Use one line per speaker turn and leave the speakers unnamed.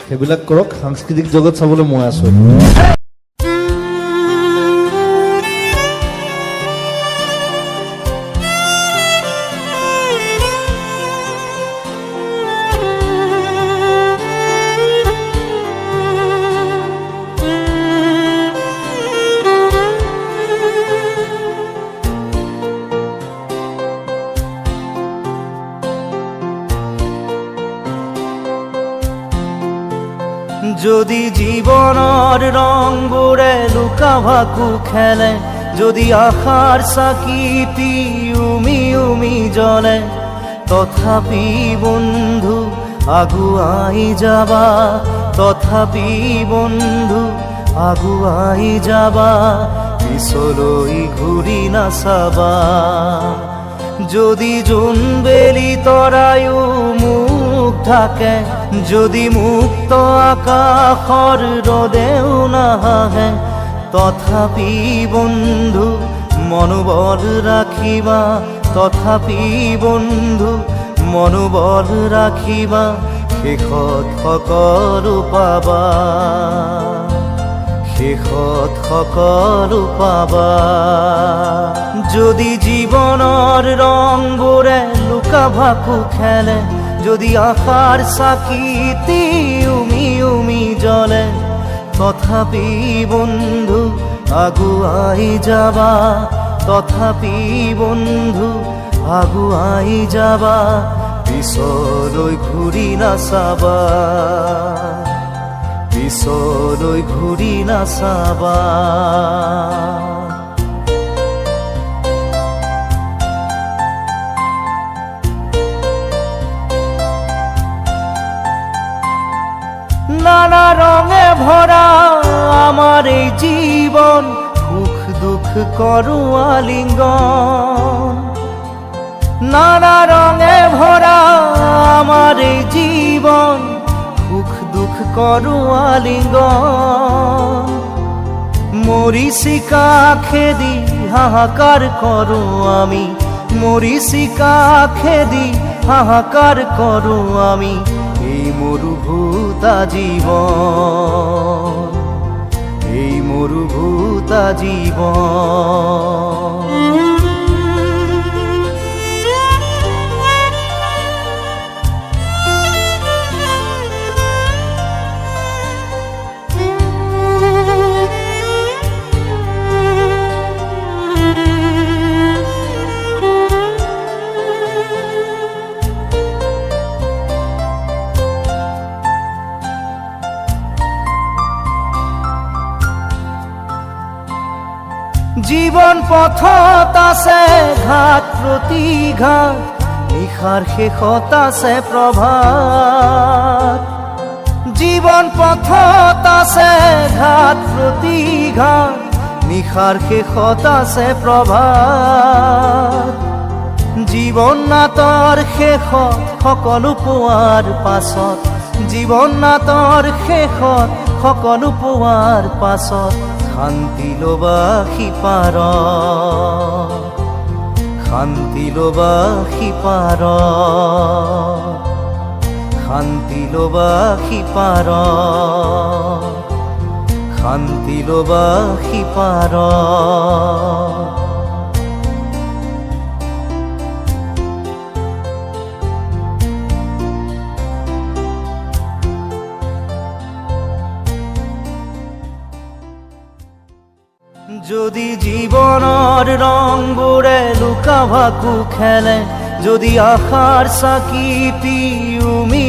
সেইবিলাক কৰক, সাংস্কৃতিক জগত চাবলৈ মই আছো।
যদি জীবনৰ ৰংবোৰে লুকা ভাকু খেলে, যদি আশাৰ চাকিটি উমি উমি জ্বলে, তথাপি বন্ধু আগুৱাই যাবা, তথাপি বন্ধু আগুৱাই যাবা, পিছলৈ ঘূৰি নাচাবা। যদি জোনবেলি তৰায়ো মুখ ঢাকে, যদি মুক্ত আকাশৰ ৰদেও নাহে, তথাপি বন্ধু মনোবল ৰাখিবা, তথাপি বন্ধু মনোবল ৰাখিবা, শেষত সকলো পাবা, শেষত সকলো পাবা। যদি জীৱনৰ ৰংবোৰে লুকা ভাকু খেলে, যদি আশাৰ চাকিটি উমি উমি জ্বলে, তথাপি বন্ধু আগুৱাই যাবা, তথাপি বন্ধু আগুৱাই যাবা, পিছলৈ ঘূৰি নাচাবা, পিছলৈ ঘূৰি নাচাবা। নানা রঙে ভরা আমার এই জীবন, সুখ দুঃখ করু আলিঙ্গন। নানা রঙে ভরা আমার এই জীবন, সুখ দুঃখ করু আলিঙ্গন। মরিচিকা খেদি হাহাকার করু আমি, মরিচিকা খেদি হাহাকার করু আমি, এই মরুভূতা জীবন, এই মরুভূতা জীবন। জীবন পথত আছে ঘাট প্ৰতিঘাট, নিশাৰ শেষত আছে প্ৰভাত। জীবন পথত আছে ঘাট প্ৰতিঘাট, নিশাৰ শেষত আছে প্ৰভাত। জীৱন নাটৰ শেষত সকলো পোৱাৰ পাছত, জীৱন নাটৰ শেষত সকলো পোৱাৰ পাছত, শান্তি ল'বা সিপাৰত, শান্তি ল'বা সিপাৰত, শান্তি ল'বা সিপাৰত, শান্তি ল'বা সিপাৰত। যদি জীবনৰ ৰংবোৰে লুকা ভাকু খেলে, যদি আশাৰ চাকিটি উমি